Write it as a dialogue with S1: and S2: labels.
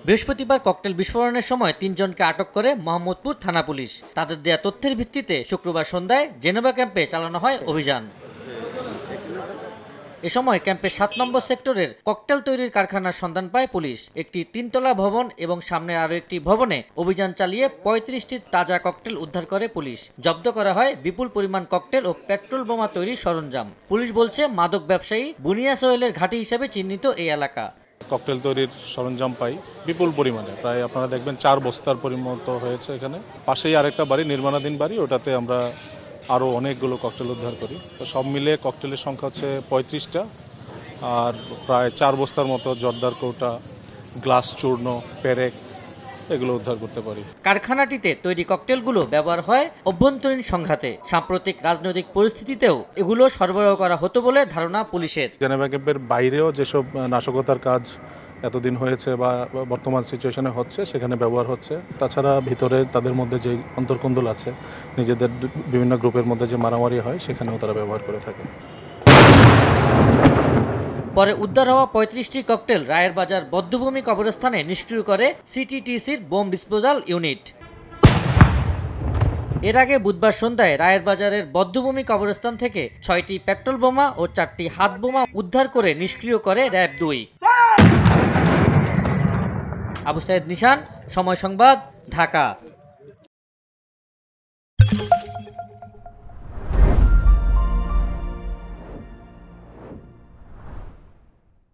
S1: বৃহস্পতিবার ককটেল বিস্ফোরণের সময় ৩ জনকে আটক করে মোহাম্মদপুর থানা পুলিশ। তাদের দেয়া তথ্যের ভিত্তিতে শুক্রবার সন্ধ্যায় জেনেভা ক্যাম্পে চালানো হয় অভিযান। এ সময় ক্যাম্পের ৭ নম্বর সেক্টরের ককটেল তৈরির কারখানার সন্ধান পায় পুলিশ। একটি ৩-তলা ভবন এবং সামনে আরও একটি ভবনে অভিযান চালিয়ে ৩৫টি তাজা ককটেল উদ্ধার করে পুলিশ। জব্দ করা হয় বিপুল পরিমাণ ককটেল ও পেট্রোল বোমা তৈরির সরঞ্জাম। পুলিশ বলছে, মাদক ব্যবসায়ী বুনিয়া সোহেলের ঘাঁটি হিসেবে চিহ্নিত এই এলাকা।
S2: ককটেল তৈরির সরঞ্জাম পাই বিপুল পরিমাণে, প্রায় আপনারা দেখবেন ৪ বস্তার পরিমতো হয়েছে। এখানে পাশেই আরেকটা বাড়ি, নির্মাণাধীন বাড়ি, ওটাতে আমরা আরও অনেকগুলো ককটেল উদ্ধার করি। তো সব মিলে ককটেলের সংখ্যা হচ্ছে ৩৫টা, আর প্রায় ৪ বস্তার মতো জর্দার কৌটা, গ্লাস চূর্ণ, পেরেক এগুলো উদ্ধার করতে পারি।
S1: কারখানাটিতে তৈরি ককটেলগুলো ব্যবহার হয় অভ্যন্তরীণ সংঘাতে। সাম্প্রতিক রাজনৈতিক পরিস্থিতিতেও এগুলো সরবরাহ করা হতো বলে ধারণা পুলিশের।
S2: জেনেভা ক্যাম্পের বাইরেও যেসব নাশকতার কাজ এতদিন হয়েছে বা বর্তমান সিচুয়েশনে হচ্ছে, সেখানে ব্যবহার হচ্ছে। তাছাড়া ভিতরে তাদের মধ্যে যে অন্তর্কন্দল আছে, নিজেদের বিভিন্ন গ্রুপের মধ্যে যে মারামারি হয়, সেখানেও তারা ব্যবহার করে থাকে।
S1: পরে উদ্ধার হওয়া ৩৫টি ককটেল রায়ের বাজার বধ্যভূমি কবরস্থানে নিষ্ক্রিয় করে সিটিটিসির বোম ডিসপোজাল ইউনিট। এর আগে বুধবার সন্ধ্যায় রায়ের বাজারের বধ্যভূমি কবরস্থান থেকে ৬টি পেট্রোল বোমা ও ৪টি হাত বোমা উদ্ধার করে নিষ্ক্রিয় করে র‍্যাব ২। আবু সাইদ নিশান, সময় সংবাদ, ঢাকা।